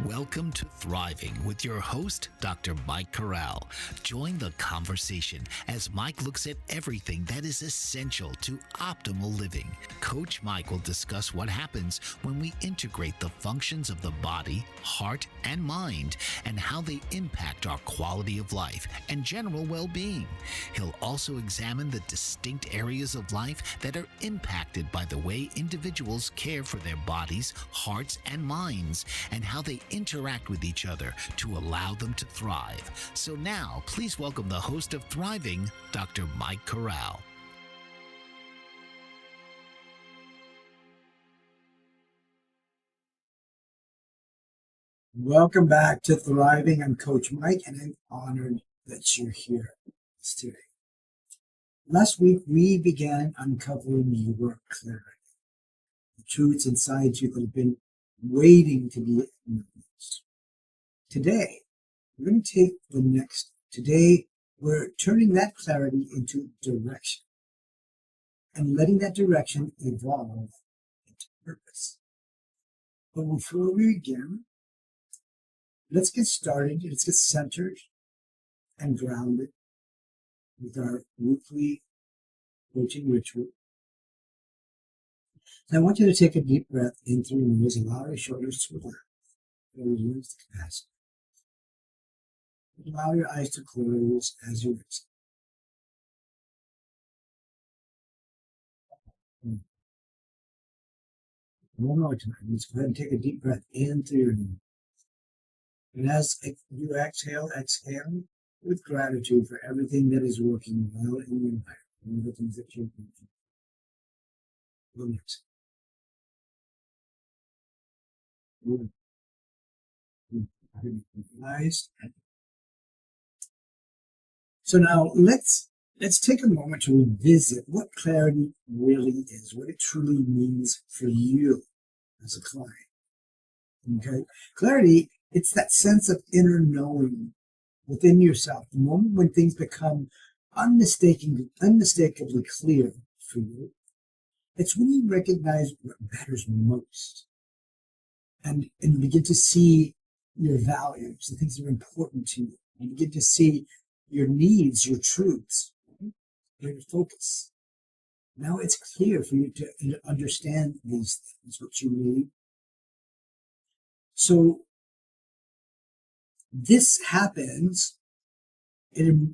Welcome to Thriving with your host, Dr. Mike Corral. Join the conversation as Mike looks at everything that is essential to optimal living. Coach Mike will discuss what happens when we integrate the functions of the body, heart, and mind, and how they impact our quality of life and general well-being. He'll also examine the distinct areas of life that are impacted by the way individuals care for their bodies, hearts, and minds, and how they interact with each other to allow them to thrive. So now, please welcome the host of Thriving, Dr. Mike Corral. Welcome back to Thriving. I'm Coach Mike, and I'm honored that you're here today. Last week, we began uncovering your clarity, the truths inside you that have been waiting to be acknowledged. Today, we're going to take the next. Today, we're turning that clarity into direction and letting that direction evolve into purpose. But before we begin, let's get started. Let's get centered and grounded with our weekly coaching ritual. And I want you to take a deep breath in through your nose, allow your shoulders to relax, release the capacity. Allow your eyes to close as you exhale. One more time. Let's go ahead and take a deep breath in through your nose. And as you exhale with gratitude for everything that is working well in your life, and the things that you're doing. Nice. So now let's take a moment to revisit what clarity really is, what it truly means for you as a client. Okay, clarity, it's that sense of inner knowing within yourself, the moment when things become unmistakably clear for you. It's when you recognize what matters most and you begin to see your values, the things that are important to you. You begin to see your needs, your truths, your focus. Now it's clear for you to understand these things, what you need. So this happens,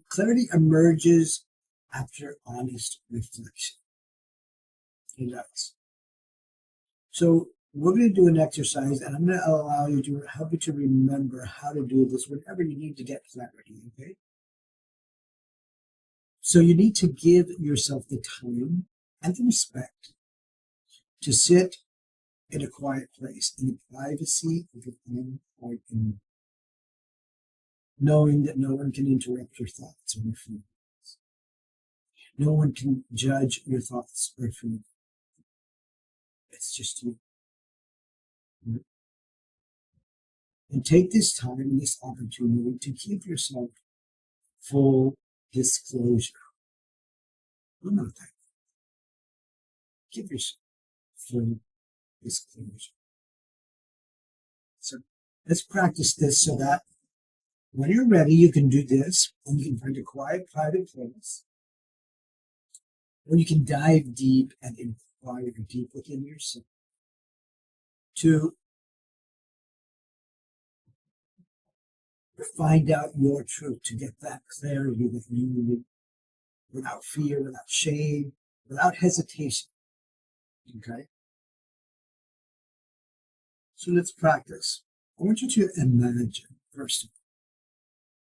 clarity emerges after honest reflection. It does. So we're going to do an exercise, and I'm going to help you to remember how to do this whenever you need to get clarity, okay? So you need to give yourself the time and the respect to sit in a quiet place, in the privacy of your own heart and mind, knowing that no one can interrupt your thoughts or your feelings. No one can judge your thoughts or feelings. It's just you. And take this time and this opportunity to give yourself full disclosure. One more time. Give yourself full disclosure. So let's practice this so that when you're ready, you can do this, and you can find a quiet, private place, or you can dive deep and inquire deep within yourself to find out your truth, to get that clarity that you need without fear, without shame, without hesitation. Okay? So let's practice. I want you to imagine, first of all,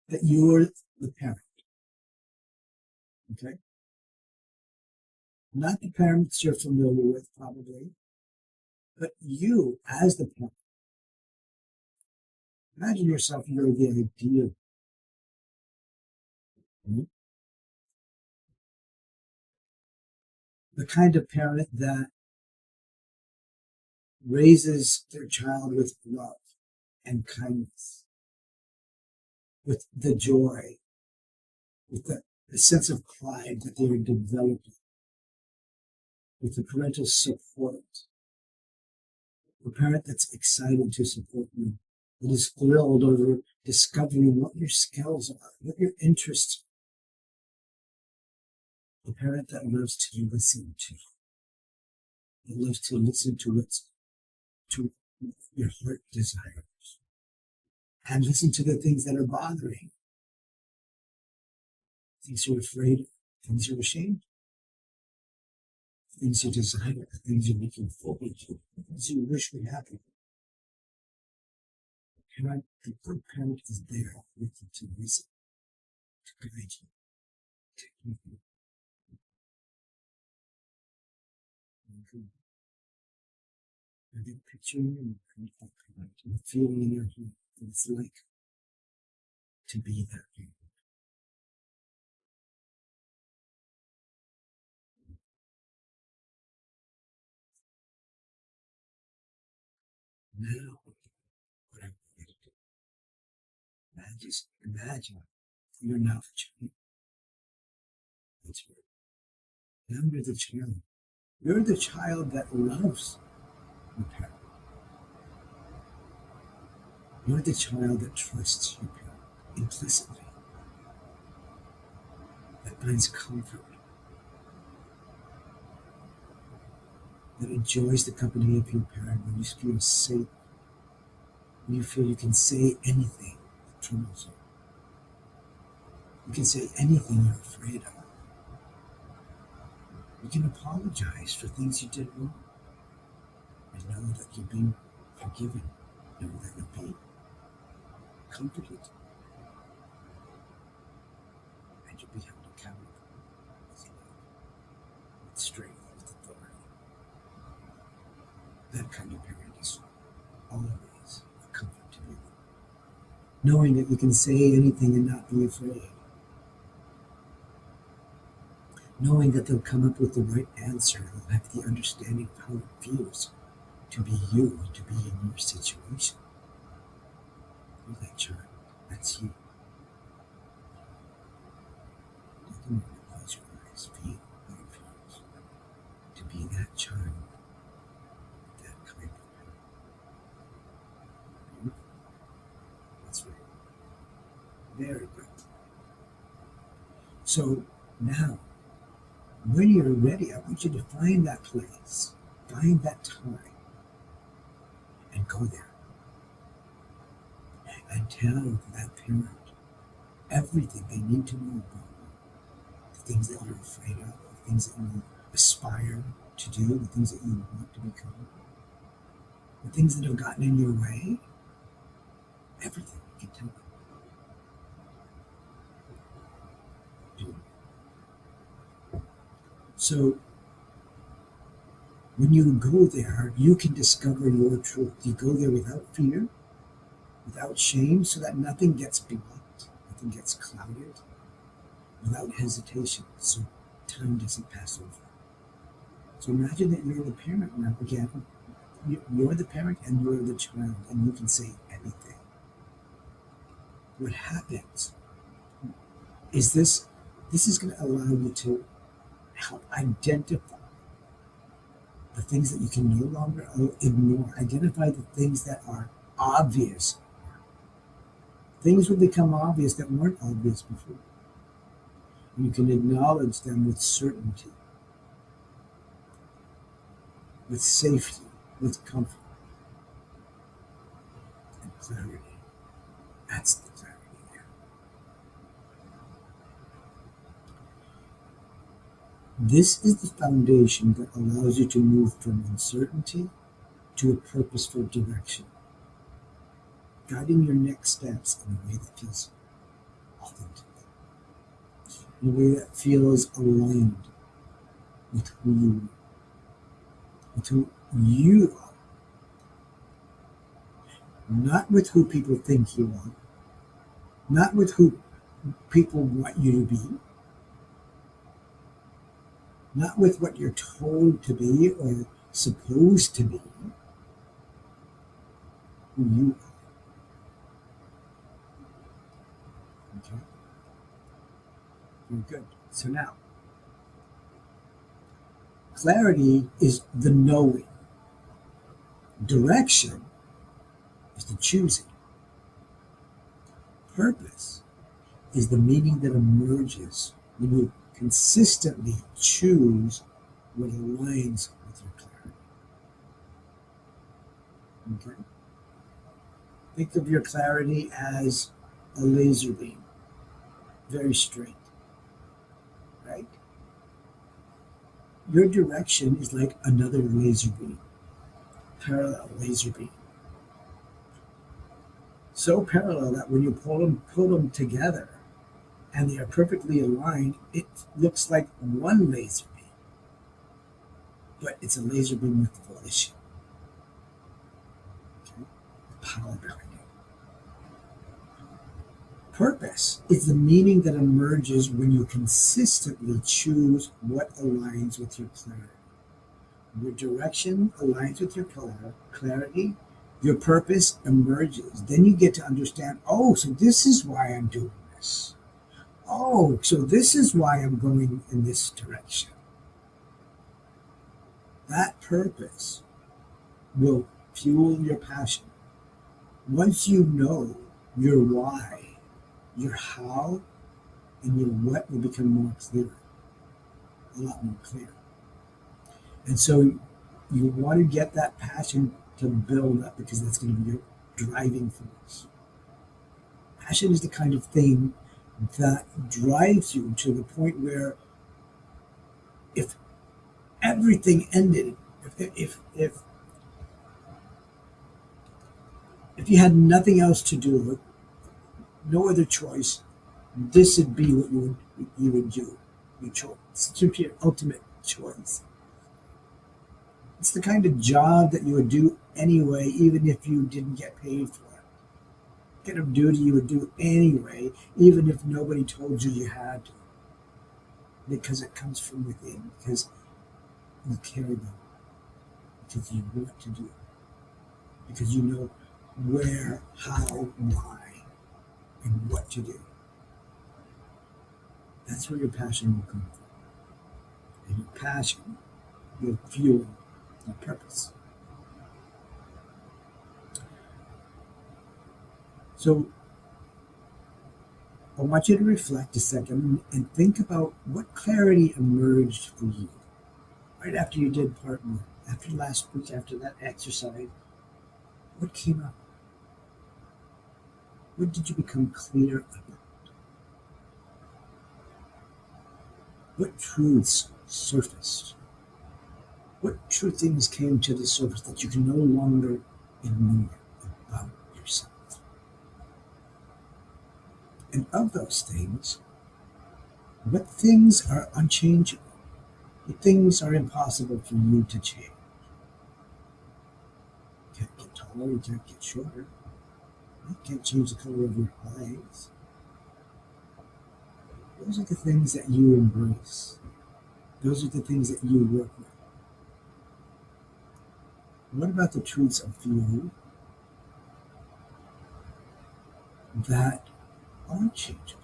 that you're the parent. Okay? Not the parents you're familiar with, probably, but you as the parent. Imagine yourself, you're the ideal. The kind of parent that raises their child with love and kindness, with the joy, with the sense of pride that they're developing, with the parental support, a parent that's excited to support you that is thrilled over discovering what your skills are, what your interests are. A parent that loves to listen to, that loves to listen to to your heart desires, and listen to the things that are bothering, things you're afraid of, things you're ashamed of, things you desire, things you're looking forward to, things you wish would happen. The good parent is there with you to listen, to guide you, to keep you. And then picturing and the feeling in your heart what it's like to be that parent. Now, what I want you to do, just imagine you're now the child. That's right. Now you're the child. You're the child that loves your parent. You're the child that trusts your parent implicitly, that finds comfort, that enjoys the company of your parent when you feel safe, when you feel you can say anything that troubles you. You can say anything you're afraid of. You can apologize for things you did wrong and know that you're being forgiven, know that you're being comforted, and you'll be held accountable with love, with strength, with authority. That kind of parent is always a comfort to be with. Knowing that you can say anything and not be afraid. Knowing that they'll come up with the right answer, they'll have the understanding of how it feels to be you, to be in your situation. You're that child. That's you. Take a moment, close your eyes, feel how it feels to be that child, that kind of parent. That's right. Very good. So now, when you're ready, I want you to find that place, find that time, and go there. And tell that parent everything they need to know about you, the things that you're afraid of, the things that you aspire to do, the things that you want to become, the things that have gotten in your way, everything you can tell them. So when you go there, you can discover your truth. You go there without fear, without shame, so that nothing gets blocked, nothing gets clouded, without hesitation, so time doesn't pass over. So imagine that you're the parent now again. You're the parent and you're the child, and you can say anything. What happens is this is going to allow you to help identify the things that you can no longer ignore. Identify the things that are obvious. Things will become obvious that weren't obvious before. And you can acknowledge them with certainty, with safety, with comfort, and clarity. That's the clarity there. This is the foundation that allows you to move from uncertainty to a purposeful direction, guiding your next steps in a way that feels authentic, in a way that feels aligned with who you are, not with who people think you are, not with who people want you to be, not with what you're told to be or supposed to be, who you are. Okay? Very good. So now, clarity is the knowing. Direction is the choosing. Purpose is the meaning that emerges when you consistently choose what aligns with your clarity. Okay? Think of your clarity as a laser beam, very straight, right? Your direction is like another laser beam, parallel laser beam. So parallel that when you pull them together and they are perfectly aligned, it looks like one laser beam, but it's a laser beam with volition, okay? Power behind it. Purpose is the meaning that emerges when you consistently choose what aligns with your clarity. Your direction aligns with your clarity. Your purpose emerges. Then you get to understand, oh, so this is why I'm doing this. Oh, so this is why I'm going in this direction. That purpose will fuel your passion. Once you know your why, your how, and your what will become more clear, a lot more clear. And so you want to get that passion to build up because that's going to be your driving force. Passion is the kind of thing that drives you to the point where if everything ended, if you had nothing else to do, no other choice, this would be what you would do. Your choice. It's your ultimate choice. It's the kind of job that you would do anyway, even if you didn't get paid for it. Kind of duty you would do anyway, even if nobody told you you had to, because it comes from within, because you care about it, because you want to do it, because you know where, how, why, and what to do. That's where your passion will come from. And your passion will fuel your purpose. So I want you to reflect a second and think about what clarity emerged for you right after you did part one, after last week, after that exercise. What came up? What did you become clear about? What truths surfaced? What true things came to the surface that you can no longer ignore about yourself? And of those things, what things are unchangeable? What things are impossible for you to change? You can't get taller, you can't get shorter, you can't change the color of your eyes. Those are the things that you embrace. Those are the things that you work with. What about the truths of you that are changeable,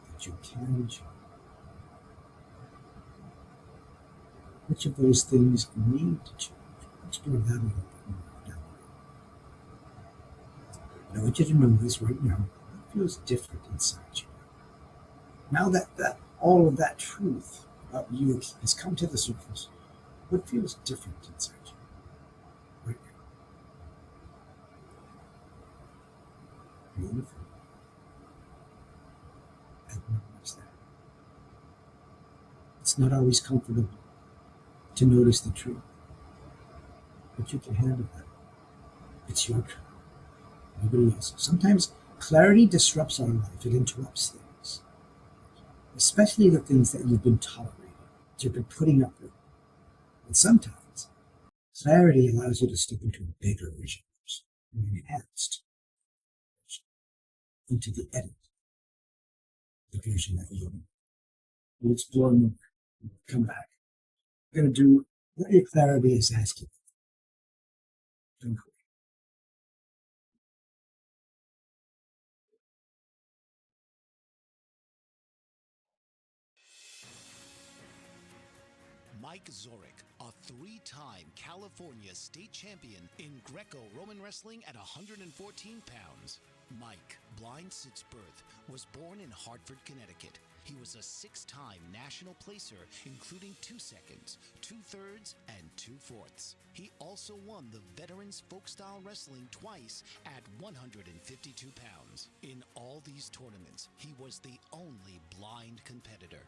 that you can change? Which of those things need to change? Explore that a little bit more down the road. I want you to notice right now what feels different inside you. Now that all of that truth about you has come to the surface, what feels different inside you right now? Beautiful. Acknowledge that. It's not always comfortable to notice the truth, but you can handle that. It's your truth, nobody else. Sometimes clarity disrupts our life, it interrupts things, especially the things that you've been tolerating, that you've been putting up with. And sometimes clarity allows you to step into a bigger vision, an enhanced version, into the edit, the version that you want. We'll explore more. We'll come back. We're going to do what your clarity is asking. Don't worry. Mike Zorek, a three-time California state champion in Greco-Roman wrestling at 114 pounds. Mike, blind since birth, was born in Hartford, Connecticut. He was a 6-time national placer, including 2 seconds, 2/3, and 2/4. He also won the Veterans Folk-Style Wrestling twice at 152 pounds. In all these tournaments, he was the only blind competitor.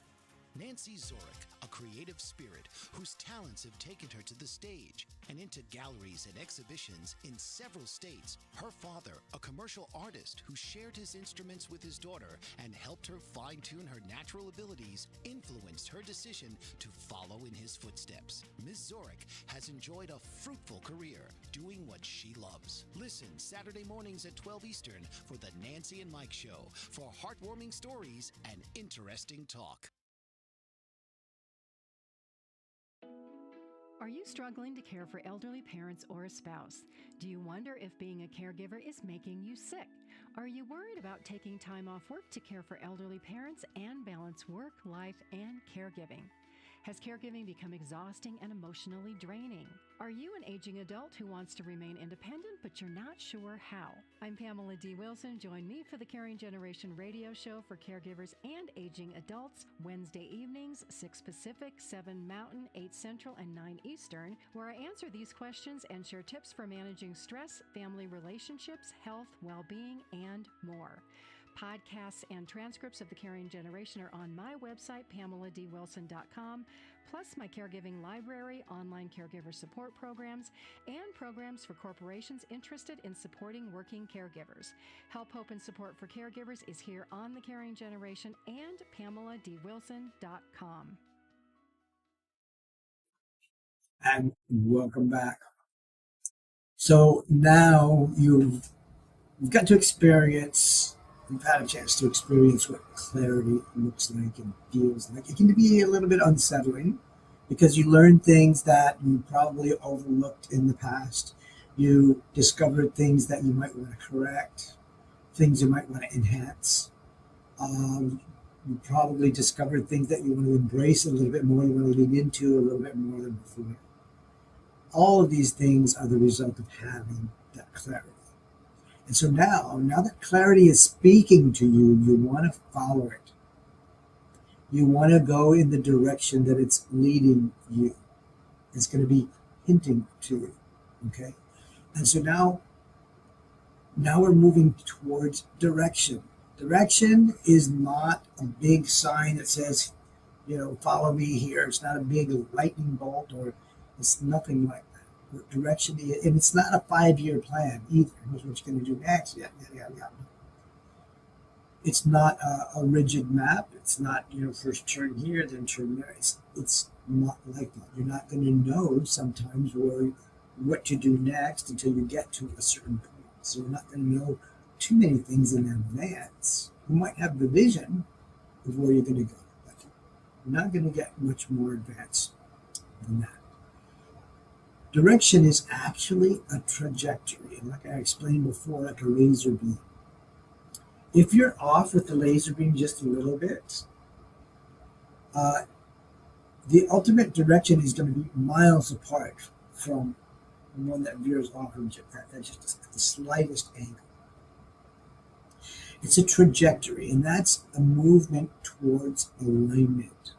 Nancy Zorick, a creative spirit whose talents have taken her to the stage and into galleries and exhibitions in several states. Her father, a commercial artist who shared his instruments with his daughter and helped her fine-tune her natural abilities, influenced her decision to follow in his footsteps. Ms. Zorick has enjoyed a fruitful career doing what she loves. Listen Saturday mornings at 12 Eastern for the Nancy and Mike Show for heartwarming stories and interesting talk. Are you struggling to care for elderly parents or a spouse? Do you wonder if being a caregiver is making you sick? Are you worried about taking time off work to care for elderly parents and balance work, life, and caregiving? Has caregiving become exhausting and emotionally draining? Are you an aging adult who wants to remain independent, but you're not sure how? I'm Pamela D. Wilson. Join me for the Caring Generation radio show for caregivers and aging adults, Wednesday evenings, 6 Pacific, 7 Mountain, 8 Central, and 9 Eastern, where I answer these questions and share tips for managing stress, family relationships, health, well-being, and more. Podcasts and transcripts of the Caring Generation are on my website, PamelaDWilson.com, plus my caregiving library, online caregiver support programs, and programs for corporations interested in supporting working caregivers. Help, hope, and support for caregivers is here on the Caring Generation and PamelaDWilson.com. And welcome back. So now you've got to experience, you've had a chance to experience what clarity looks like and feels like. It can be a little bit unsettling because you learn things that you probably overlooked in the past. You discovered things that you might want to correct, things you might want to enhance. You probably discovered things that you want to embrace a little bit more, you want to lean into a little bit more than before. All of these things are the result of having that clarity. And so now that clarity is speaking to you, you want to follow it. You want to go in the direction that it's leading you. It's going to be hinting to you. Okay? And so now we're moving towards direction. Direction is not a big sign that says, follow me here. It's not a big lightning bolt, or it's nothing like that. Direction, and it's not a 5-year plan either. Here's what you're going to do next. Yeah. It's not a rigid map. It's not, first turn here, then turn there. It's not like that. You're not going to know sometimes what to do next until you get to a certain point. So you're not going to know too many things in advance. You might have the vision of where you're going to go, but you're not going to get much more advanced than that. Direction is actually a trajectory, and like I explained before, like a laser beam. If you're off with the laser beam just a little bit, the ultimate direction is going to be miles apart from the one that veers off at just the slightest angle. It's a trajectory, and that's a movement towards alignment.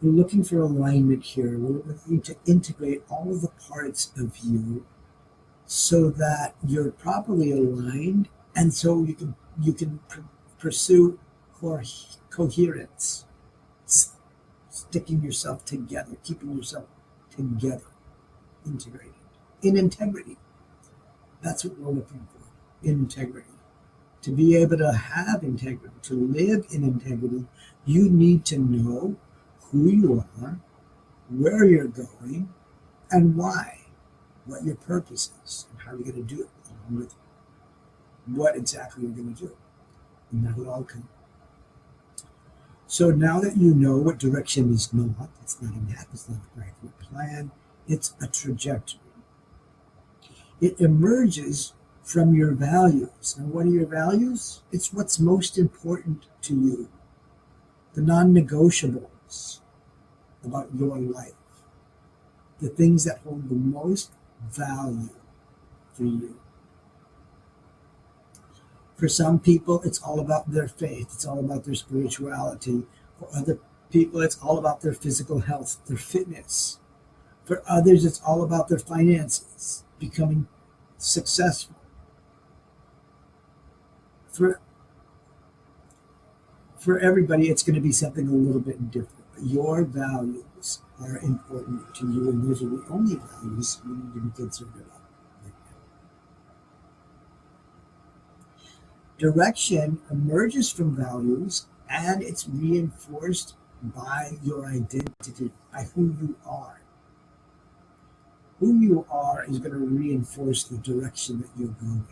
We're looking for alignment here. We're looking to integrate all of the parts of you so that you're properly aligned, and so you can pursue coherence, sticking yourself together, keeping yourself together, integrated in integrity. That's what we're looking for, integrity. To be able to have integrity, to live in integrity, you need to know who you are, where you're going, and why, what your purpose is, and how you're going to do it, along with what exactly you're going to do. And that'll all come. So now that you know what direction is not, it's not a map, it's not a practical plan, it's a trajectory. It emerges from your values. And what are your values? It's what's most important to you, the non-negotiables about your life, the things that hold the most value for you. For some people, it's all about their faith. It's all about their spirituality. For other people, it's all about their physical health, their fitness. For others, it's all about their finances, becoming successful. For everybody, it's going to be something a little bit different. But your values are important to you, and those are the only values you need to be concerned about. Direction emerges from values, and it's reinforced by your identity, by who you are. Who you are is going to reinforce the direction that you're going.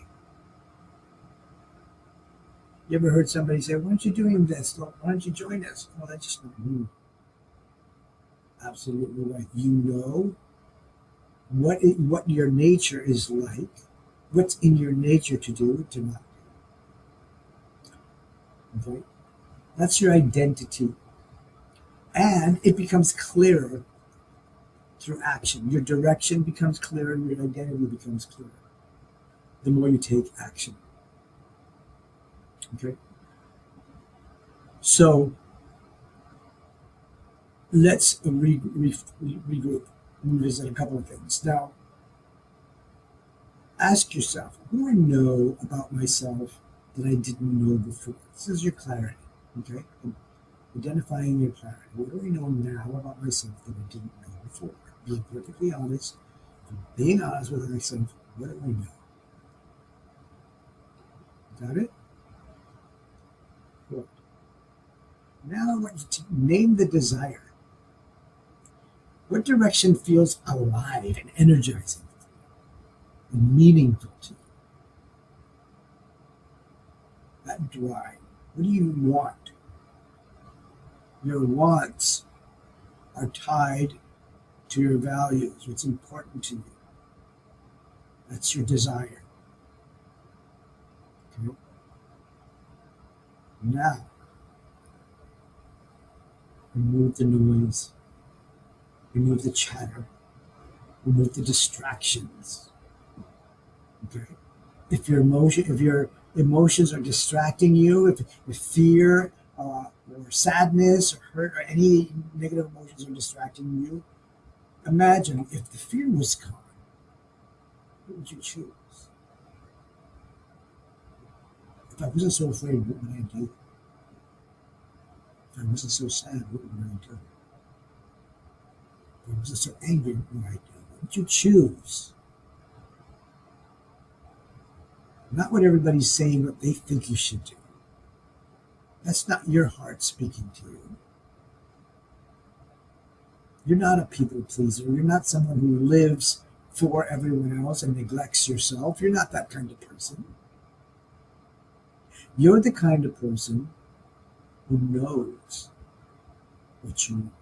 You ever heard somebody say, "Why aren't you doing this? Why don't you join us?" Well, that's just not you. Absolutely right. You know what your nature is like, what's in your nature to do and to not do. Okay? That's your identity. And it becomes clearer through action. Your direction becomes clearer, your identity becomes clearer the more you take action. Okay? So let's regroup, revisit a couple of things. Now, ask yourself, what do I know about myself that I didn't know before? This is your clarity, okay? Identifying your clarity. What do I know now about myself that I didn't know before? Being perfectly honest, being honest with myself, what do I know? Got it? Good. Now I want you to name the desire. What direction feels alive and energizing and meaningful to you? That drive. What do you want? Your wants are tied to your values, what's important to you. That's your desire. Okay? Now, remove the noise, remove the chatter, remove the distractions. Okay? If your emotions are distracting you, if fear or sadness or hurt or any negative emotions are distracting you, imagine if the fear was gone, what would you choose? If I wasn't so afraid, what would I do? If I wasn't so sad, what would I do? If I wasn't so angry, what would I do? What would you choose? Not what everybody's saying, what they think you should do. That's not your heart speaking to you. You're not a people pleaser. You're not someone who lives for everyone else and neglects yourself. You're not that kind of person. You're the kind of person who knows what you want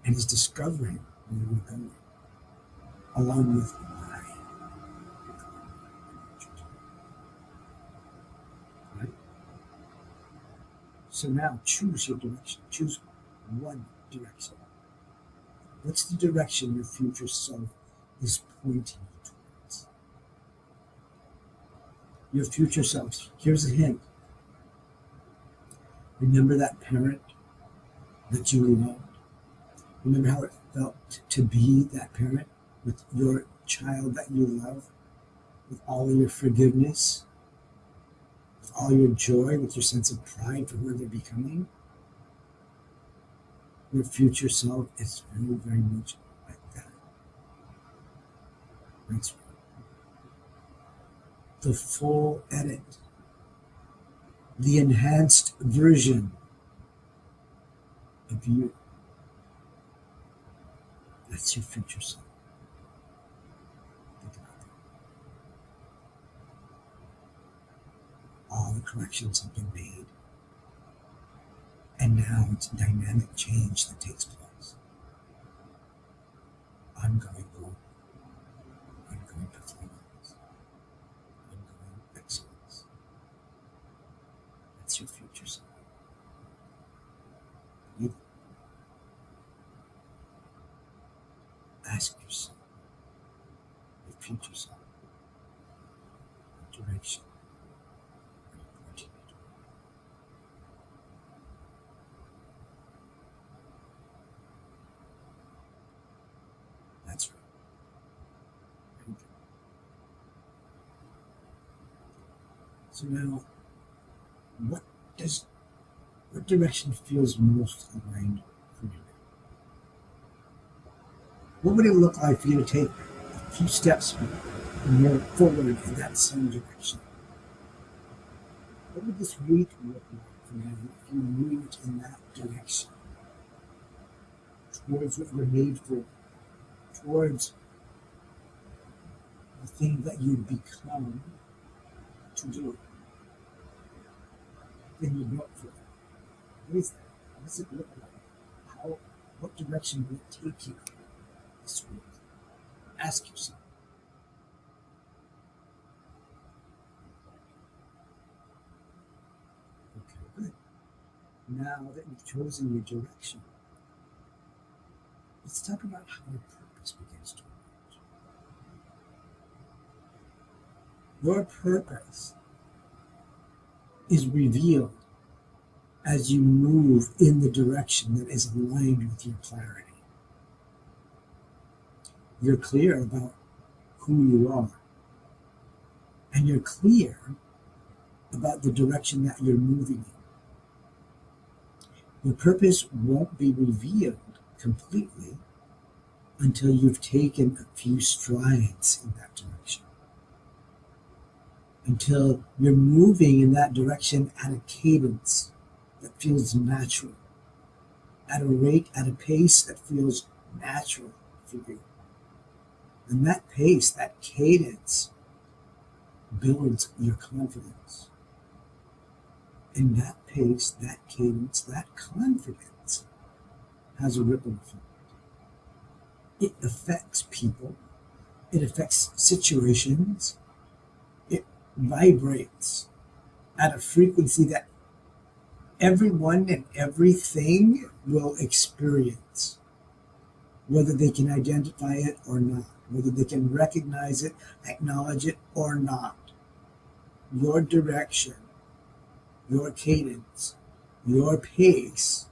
and is discovering where you're going, along with why you're going. Right? So now choose your direction. Choose one direction. What's the direction your future self is pointing you towards? Your future self. Here's a hint. Remember that parent that you loved? Remember how it felt to be that parent with your child that you love, with all of your forgiveness, with all your joy, with your sense of pride for who they're becoming? Your future self is very, very much like that. That's right. The full edit, the enhanced version of you. That's your future self. Think about that. All the corrections have been made. And now it's a dynamic change that takes place. Ongoing growth, ongoing performance, ongoing excellence. That's your future self. You ask yourself, your future self, what direction are So now, what does what direction feels most aligned for you? What would it look like for you to take a few steps more forward in that same direction? What would this week look like for you if you moved in that direction towards what you're made for, towards the thing that you become to do, the thing you built for? What is that? What does it look like? What direction will it take you this week? Ask yourself. Okay, good. Now that you've chosen your direction, let's talk about how your purpose begins to emerge. Your purpose is revealed as you move in the direction that is aligned with your clarity. You're clear about who you are, and you're clear about the direction that you're moving in. Your purpose won't be revealed completely until you've taken a few strides in that direction, until you're moving in that direction at a cadence that feels natural, at a rate, at a pace that feels natural for you. And that pace, that cadence, builds your confidence. And that pace, that cadence, that confidence has a ripple effect. It affects people, it affects situations, it vibrates at a frequency that everyone and everything will experience, whether they can identify it or not, whether they can recognize it, acknowledge it or not. Your direction, your cadence, your pace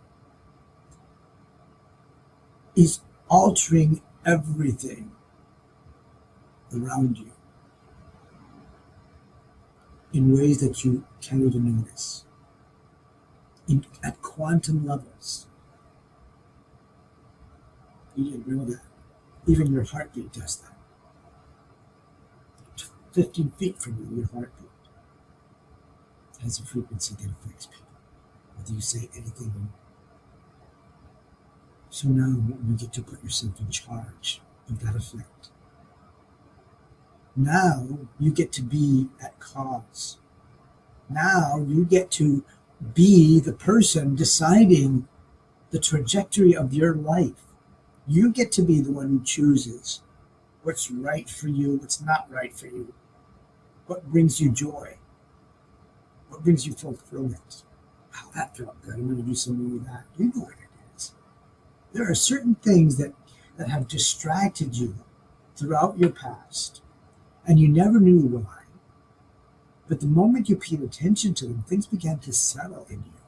is altering everything around you in ways that you can't even notice. At quantum levels. You didn't know that. Even your heartbeat does that. 15 feet from you, your heartbeat has a frequency that affects people, whether you say anything or not. So now you get to put yourself in charge of that effect. Now you get to be at cause. Now you get to be the person deciding the trajectory of your life. You get to be the one who chooses what's right for you, what's not right for you, what brings you joy, what brings you fulfillment. Wow, that felt good. I'm going to do some more of that. You know what it is. There are certain things that have distracted you throughout your past, and you never knew why. But the moment you paid attention to them, things began to settle in you.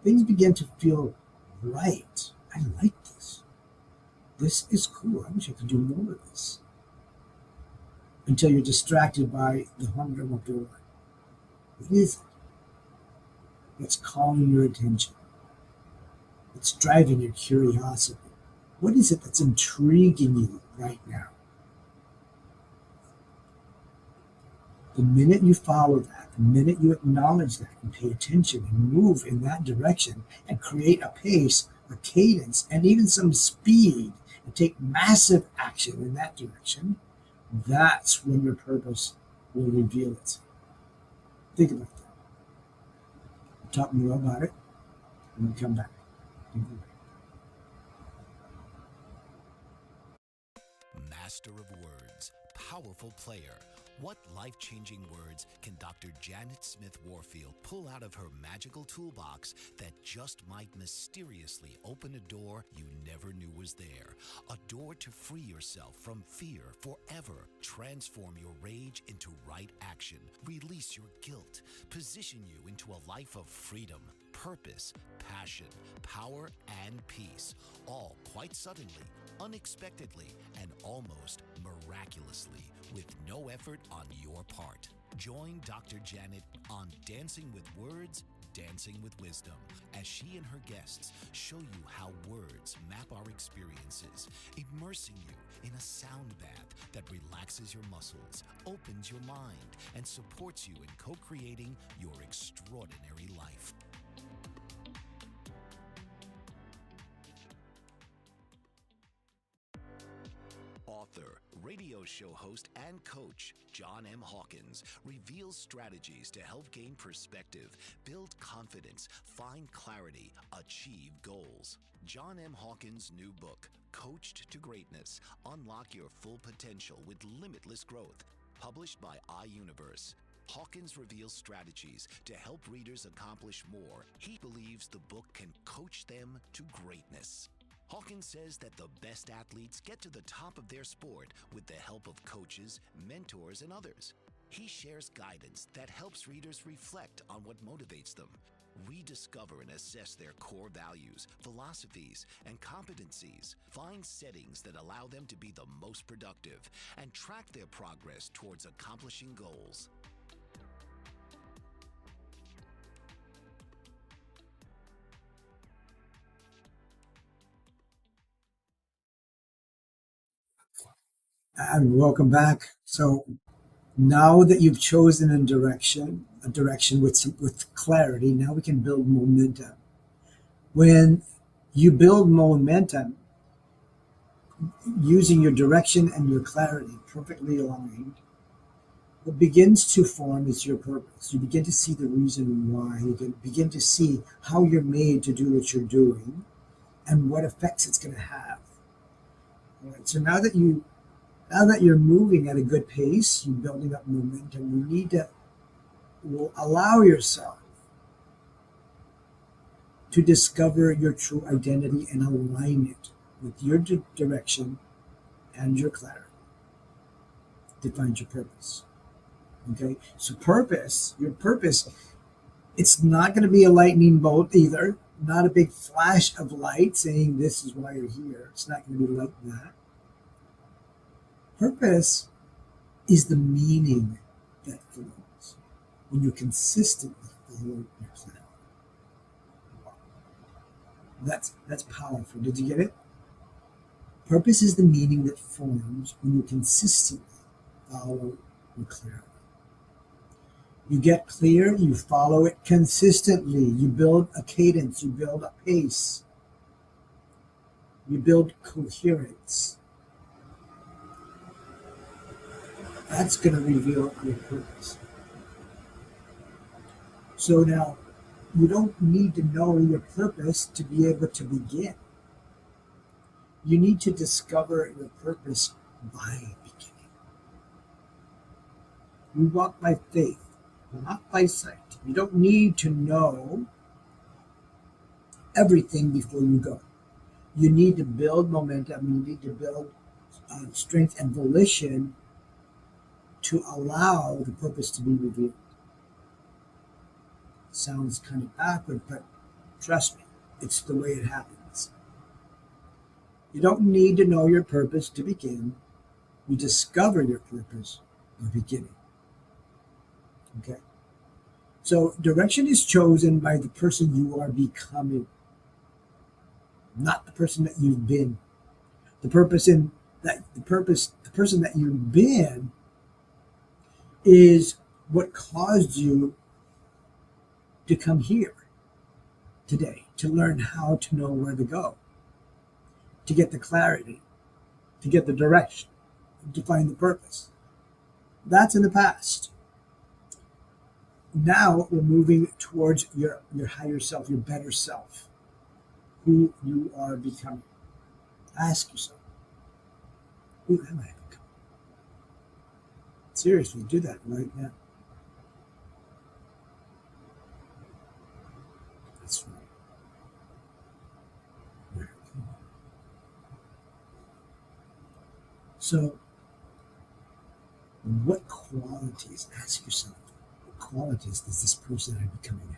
Things began to feel right. I like this. This is cool. I wish I could do more of this. Until you're distracted by the humdrum door. What is it? What's calling your attention? What's driving your curiosity? What is it that's intriguing you right now? The minute you follow that, the minute you acknowledge that and pay attention and move in that direction and create a pace, a cadence, and even some speed and take massive action in that direction, that's when your purpose will reveal itself. Think about that. We'll talk more about it when we come back. Master of words, powerful player. What life-changing words can Dr. Janet Smith Warfield pull out of her magical toolbox that just might mysteriously open a door you never knew was there? A door to free yourself from fear forever. Transform your rage into right action. Release your guilt. Position you into a life of freedom, purpose, passion, power, and peace. All quite suddenly, unexpectedly, and almost miraculously, with no effort on your part. Join Dr. Janet on Dancing with Words, Dancing with Wisdom, as she and her guests show you how words map our experiences, immersing you in a sound bath that relaxes your muscles, opens your mind, and supports you in co-creating your extraordinary life. Author, radio show host, and coach John M. Hawkins reveals strategies to help gain perspective, build confidence, find clarity, achieve goals. John M. Hawkins' new book, Coached to Greatness: Unlock Your Full Potential with Limitless Growth, published by iUniverse. Hawkins reveals strategies to help readers accomplish more. He believes the book can coach them to greatness. Hawkins says that the best athletes get to the top of their sport with the help of coaches, mentors, and others. He shares guidance that helps readers reflect on what motivates them, rediscover and assess their core values, philosophies, and competencies, find settings that allow them to be the most productive, and track their progress towards accomplishing goals. And welcome back. So now that you've chosen a direction with clarity, now we can build momentum. When you build momentum using your direction and your clarity perfectly aligned, what begins to form is your purpose. You begin to see the reason why. You can begin to see how you're made to do what you're doing and what effects it's going to have. All right, so now that you're moving at a good pace, you're building up momentum, you need to allow yourself to discover your true identity and align it with your direction and your clarity to find your purpose. Okay? So your purpose, it's not going to be a lightning bolt either, not a big flash of light saying this is why you're here. It's not going to be like that. Purpose is the meaning that flows when you consistently follow your plan. That's powerful. Did you get it? Purpose is the meaning that forms when you consistently follow your clarity. You get clear, you follow it consistently. You build a cadence, you build a pace, you build coherence. That's going to reveal your purpose. So now, you don't need to know your purpose to be able to begin. You need to discover your purpose by beginning. We walk by faith, not by sight. You don't need to know everything before you go. You need to build momentum. You need to build strength and volition to allow the purpose to be revealed. Sounds kind of backward, but trust me, it's the way it happens. You don't need to know your purpose to begin. You discover your purpose by beginning. Okay? So direction is chosen by the person you are becoming, not the person that you've been. The person that you've been is what caused you to come here today, to learn how to know where to go, to get the clarity, to get the direction, to find the purpose. That's in the past. Now we're moving towards your higher self, your better self, who you are becoming. Ask yourself, who am I becoming? Seriously, do that right now. That's right. So, what qualities, ask yourself, what qualities does this person I'm becoming have?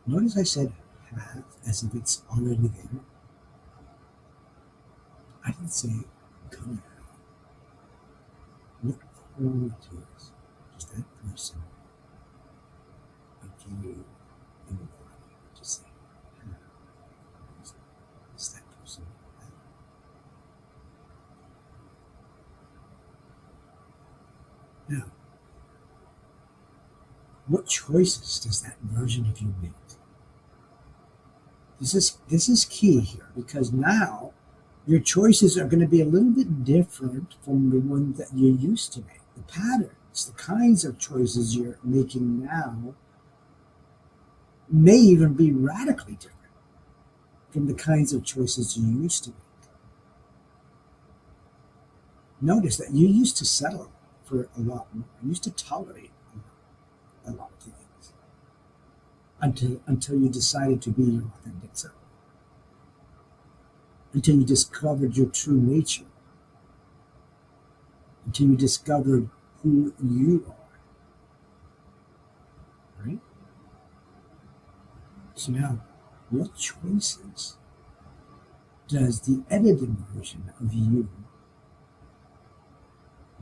Notice I said have as if it's already there. I didn't say gonna have. What qualities does that person give you in the body to say, is that person have? Now, what choices does that version of you make? This is key here, because now your choices are going to be a little bit different from the one that you used to make. The patterns, the kinds of choices you're making now may even be radically different from the kinds of choices you used to make. Notice that you used to settle for a lot more. You used to tolerate a lot of things until you decided to be your authentic self, until you discovered your true nature, until you discovered who you are, right? So now, what choices does the edited version of you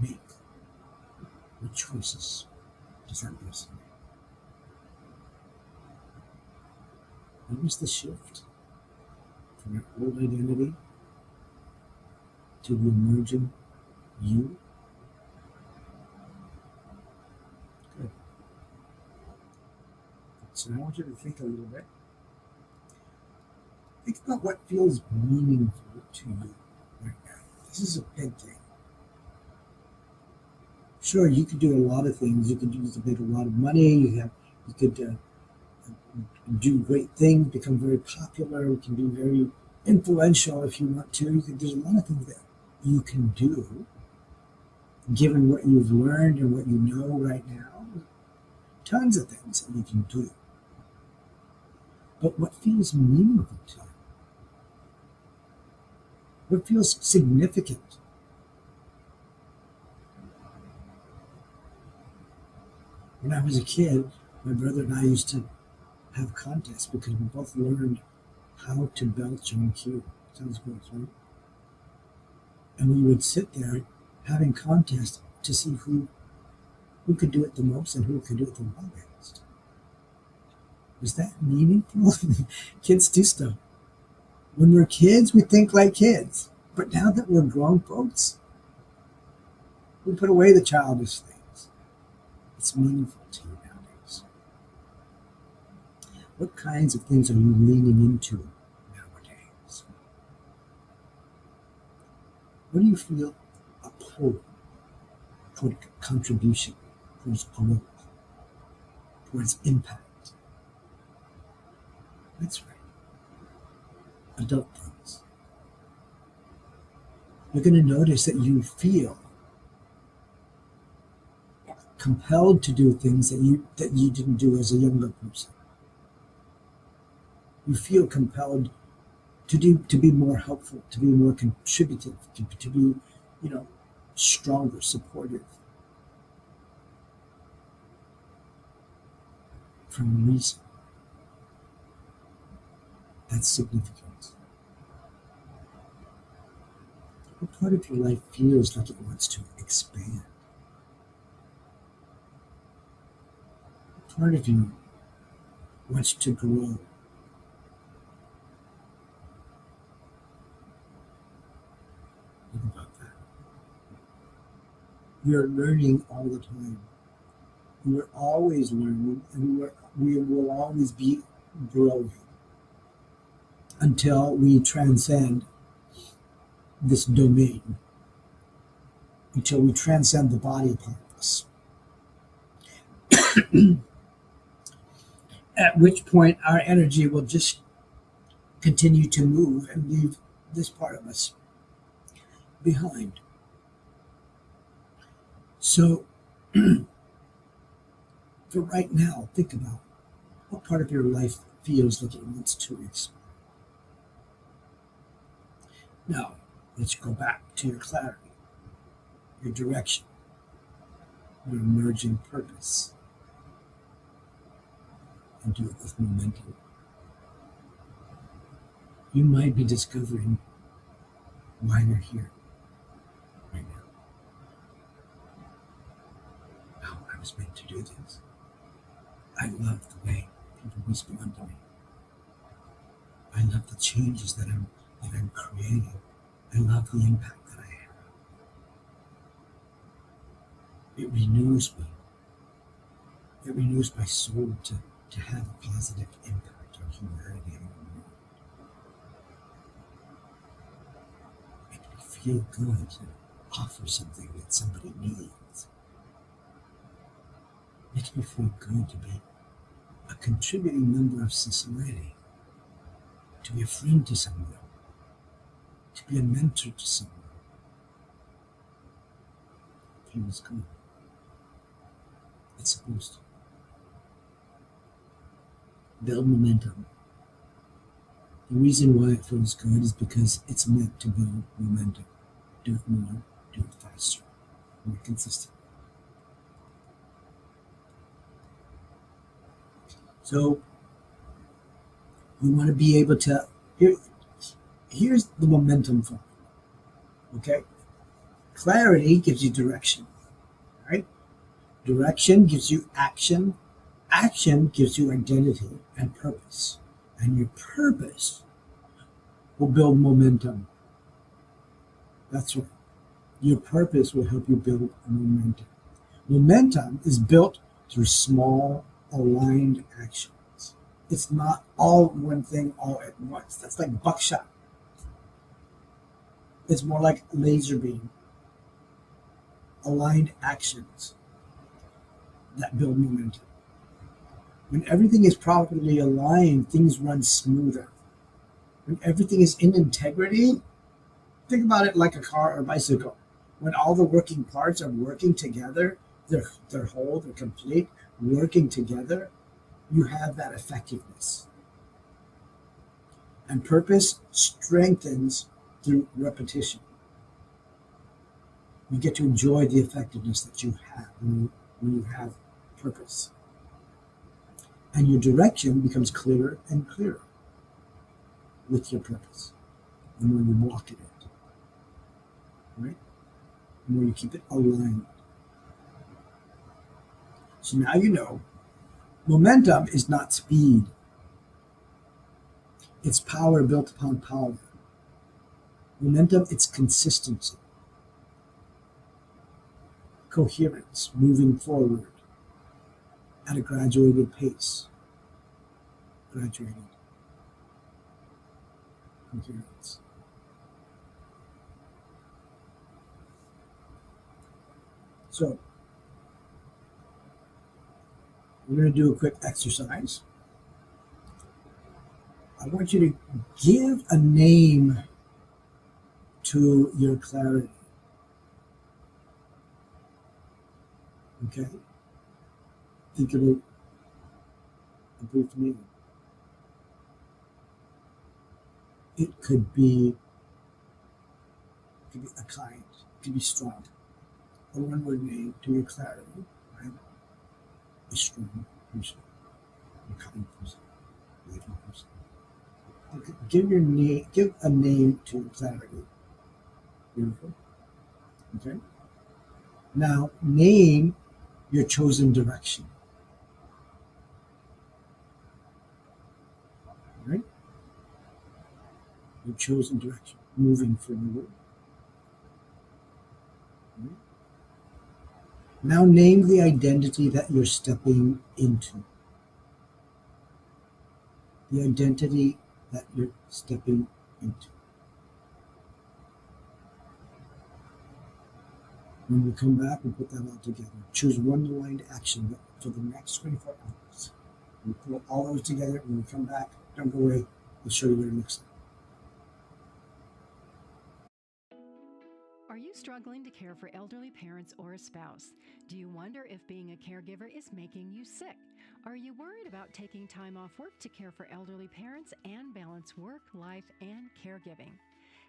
make? What choices does that person make? Notice the shift from your old identity to the emerging you. Good. So now I want you to think a little bit. Think about what feels meaningful to you right now. This is a big thing. Sure, you could do a lot of things. You could make a lot of money. You could do great things, become very popular. You can be very influential if you want to. There's a lot of things that you can do, given what you've learned and what you know right now. Tons of things that you can do. But what feels meaningful to you? What feels significant? When I was a kid, my brother and I used to have contests because we both learned how to belch on cue. Sounds gross, right? And we would sit there having contests to see who could do it the most and who could do it the longest. Was that meaningful? Kids do stuff. When we're kids, we think like kids. But now that we're grown folks, we put away the childish things. It's meaningful to you nowadays. What kinds of things are you leaning into nowadays? What do you feel a pull toward contribution, towards growth, towards impact? That's right. Adult things. You're going to notice that you feel compelled to do things that you didn't do as a younger person. You feel compelled to be more helpful, to be more contributive, to be, stronger, supportive. For a reason. That's significant. What part of your life feels like it wants to expand? What part of you wants to grow? Think about that. You're learning all the time. We're always learning, and we will always be growing until we transcend this domain, until we transcend the body part of us. At which point our energy will just continue to move and leave this part of us behind. So, for right now, think about what part of your life feels like it wants to expand. Now, let's go back to your clarity, your direction, your emerging purpose, and do it with momentum. You might be discovering why you're here right now. was meant to do this. I love the way people respond to me. I love the changes that I'm creating. I love the impact that I have. It renews me. It renews my soul to have a positive impact on humanity and the world. It makes me feel good to offer something that somebody needs. It makes me feel good to be a contributing member of society, to be a friend to someone, to be a mentor to someone. It feels good. It's supposed to build momentum. The reason why it feels good is because it's meant to build momentum. Do it more, do it faster, more consistent. So you want to be able to here's the momentum formula. Okay? Clarity gives you direction. Right? Direction gives you action. Action gives you identity and purpose. And your purpose will build momentum. That's right. Your purpose will help you build momentum. Momentum is built through small, aligned actions. It's not all one thing all at once. That's like buckshot. It's more like laser beam. Aligned actions that build momentum. When everything is properly aligned, things run smoother. When everything is in integrity, think about it like a car or bicycle. When all the working parts are working together, they're whole, they're complete, working together, you have that effectiveness. And purpose strengthens through repetition. You get to enjoy the effectiveness that you have when you have purpose. And your direction becomes clearer and clearer with your purpose. The more you walk in it, right? The more you keep it aligned. So now you know momentum is not speed, it's power built upon power. Momentum, it's consistency, coherence, moving forward at a graduated pace. Graduated coherence. So we're going to do a quick exercise. I want you to give a name to your clarity. Okay? Think of a brief name. It could be a kind, it could be strong. A one-word name to your clarity, right? A strong person, a kind person, a living person. Okay. Give a name to your clarity. Beautiful. Okay. Now name your chosen direction. Right? Your chosen direction. Moving forward. Right? Now name the identity that you're stepping into. The identity that you're stepping into. When we come back, we'll put that all together. Choose one aligned action for the next 24 hours. We'll put all those together. When we come back, don't go away. I'll show you what it looks like. Are you struggling to care for elderly parents or a spouse? Do you wonder if being a caregiver is making you sick? Are you worried about taking time off work to care for elderly parents and balance work, life, and caregiving?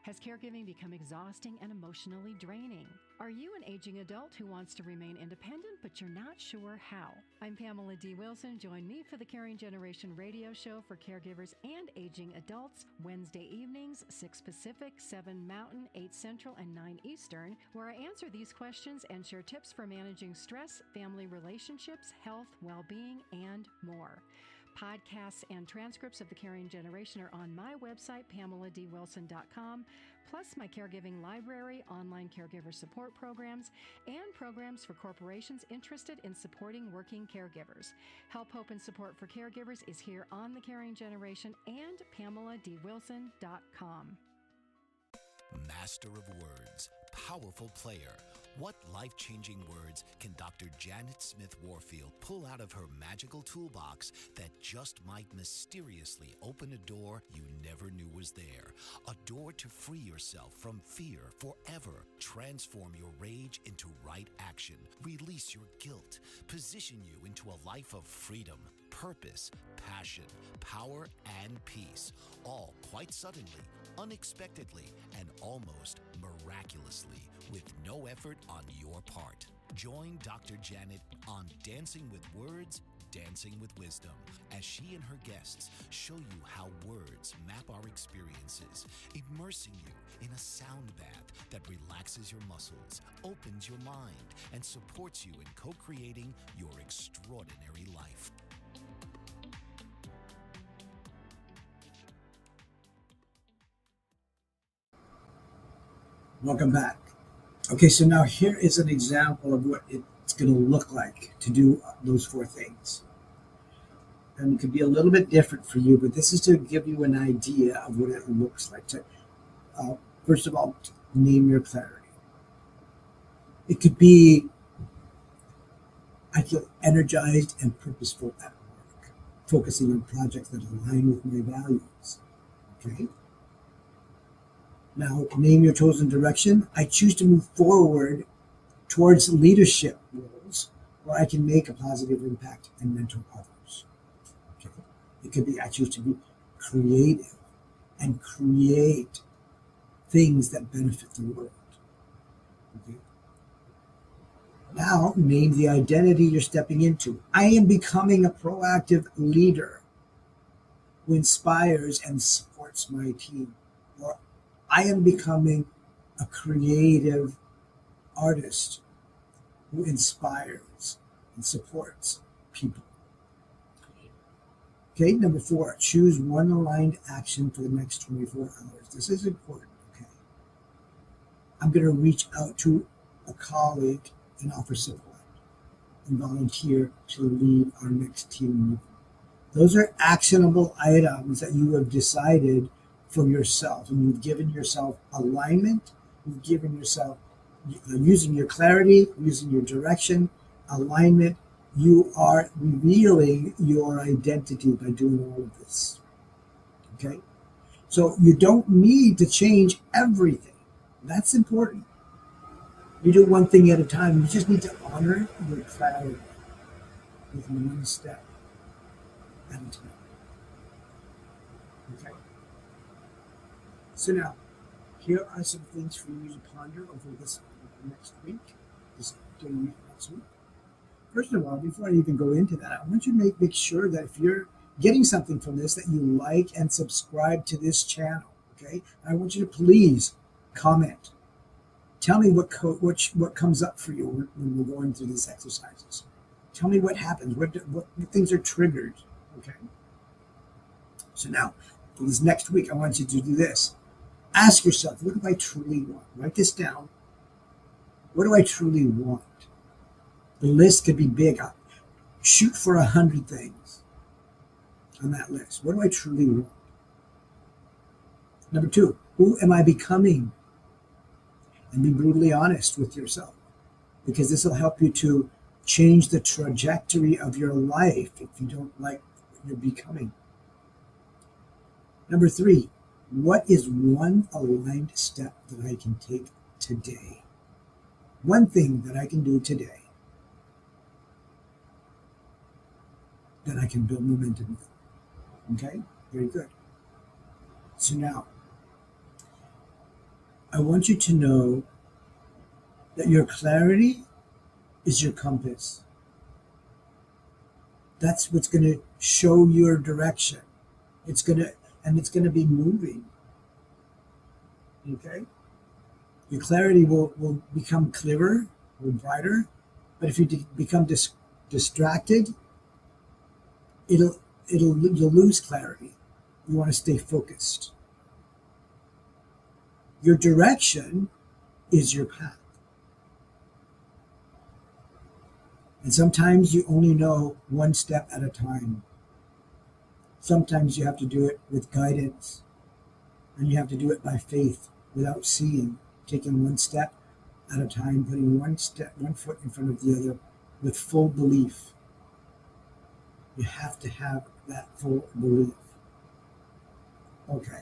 Has caregiving become exhausting and emotionally draining? Are you an aging adult who wants to remain independent, but you're not sure how? I'm Pamela D. Wilson. Join me for the Caring Generation radio show for caregivers and aging adults, Wednesday evenings, 6 Pacific, 7 Mountain, 8 Central, and 9 Eastern, where I answer these questions and share tips for managing stress, family relationships, health, well-being, and more. Podcasts and transcripts of the Caring Generation are on my website, PamelaDWilson.com, plus my caregiving library, online caregiver support programs, and programs for corporations interested in supporting working caregivers. Help, hope, and support for caregivers is here on the Caring Generation and PamelaDWilson.com. Master of words, powerful player. What life-changing words can Dr. Janet Smith Warfield pull out of her magical toolbox that just might mysteriously open a door you never knew was there? A door to free yourself from fear forever. Transform your rage into right action. Release your guilt. Position you into a life of freedom, purpose, passion, power, and peace. All quite suddenly, unexpectedly, and almost miraculously, with no effort on your part. Join Dr. Janet on Dancing with Words, Dancing with Wisdom, as she and her guests show you how words map our experiences, immersing you in a sound bath that relaxes your muscles, opens your mind, and supports you in co-creating your extraordinary life. Welcome back. Okay, so now here is an example of what it's going to look like to do those 4 things. And it could be a little bit different for you, but this is to give you an idea of what it looks like. First of all, name your clarity. It could be, I feel energized and purposeful at work, focusing on projects that align with my values. Okay? Now, name your chosen direction. I choose to move forward towards leadership roles where I can make a positive impact and mentor others. Okay? It could be I choose to be creative and create things that benefit the world. Okay? Now, name the identity you're stepping into. I am becoming a proactive leader who inspires and supports my team. Or I am becoming a creative artist who inspires and supports people. Okay, number 4, choose one aligned action for the next 24 hours. This is important, okay? I'm going to reach out to a colleague and offer support and volunteer to lead our next team meeting. Those are actionable items that you have decided for yourself, and you've given yourself alignment, you've given yourself, using your clarity, using your direction, alignment, you are revealing your identity by doing all of this. Okay? So you don't need to change everything. That's important. You do one thing at a time. You just need to honor your clarity with one step at a time. Okay? So now, here are some things for you to ponder over this next week, during next week. First of all, before I even go into that, I want you to make sure that if you're getting something from this, that you like and subscribe to this channel, okay? I want you to please comment. Tell me what comes up for you when we're going through these exercises. Tell me what happens, what things are triggered, okay? So now, for this next week, I want you to do this. Ask yourself, what do I truly want? Write this down. What do I truly want? The list could be big. Shoot for 100 things on that list. What do I truly want? Number 2, who am I becoming? And be brutally honest with yourself, because this will help you to change the trajectory of your life if you don't like what you're becoming. Number 3, what is one aligned step that I can take today? One thing that I can do today that I can build momentum with. Okay? Very good. So now, I want you to know that your clarity is your compass. That's what's going to show your direction. It's going to be moving. Okay? Your clarity will become clearer, or brighter, but if you become distracted, you'll lose clarity. You want to stay focused. Your direction is your path. And sometimes you only know one step at a time. Sometimes you have to do it with guidance, and you have to do it by faith, without seeing, taking one step at a time, putting one foot in front of the other with full belief. You have to have that full belief. Okay.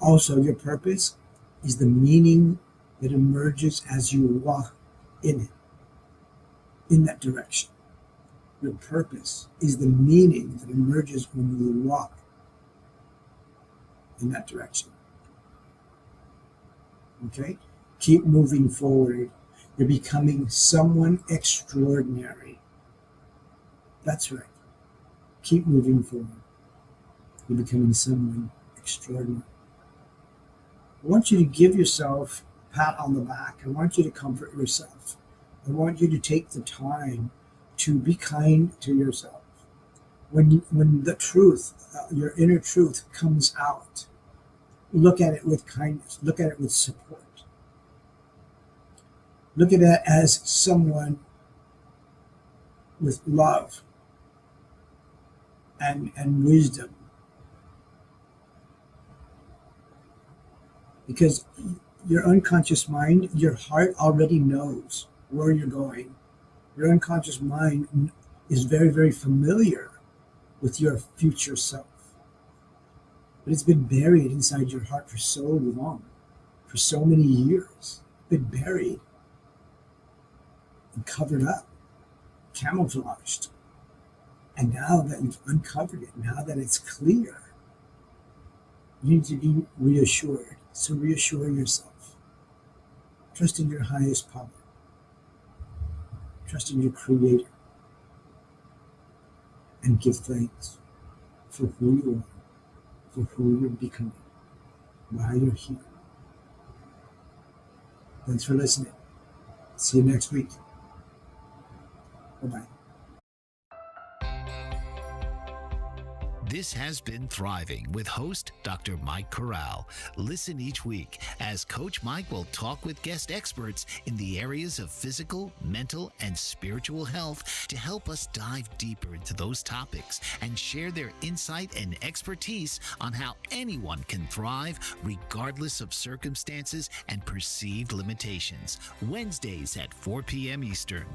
Also, your purpose is the meaning that emerges as you walk in it, in that direction. Your purpose is the meaning that emerges when you walk in that direction. Okay? Keep moving forward. You're becoming someone extraordinary. That's right. Keep moving forward. You're becoming someone extraordinary. I want you to give yourself a pat on the back. I want you to comfort yourself. I want you to take the time to be kind to yourself. When the truth, your inner truth comes out, look at it with kindness. Look at it with support. Look at it as someone with love and wisdom. Because your unconscious mind, your heart already knows where you're going. Your unconscious mind is very, very familiar with your future self. But it's been buried inside your heart for so long, for so many years. Been buried and covered up, camouflaged. And now that you've uncovered it, now that it's clear, you need to be reassured. So reassure yourself. Trust in your highest power. Trust in your Creator. And give thanks for who you are, for who you're becoming, why you're here. Thanks for listening. See you next week. Bye-bye. This has been Thriving with host Dr. Mike Corral. Listen each week as Coach Mike will talk with guest experts in the areas of physical, mental, and spiritual health to help us dive deeper into those topics and share their insight and expertise on how anyone can thrive regardless of circumstances and perceived limitations. Wednesdays at 4 p.m. Eastern.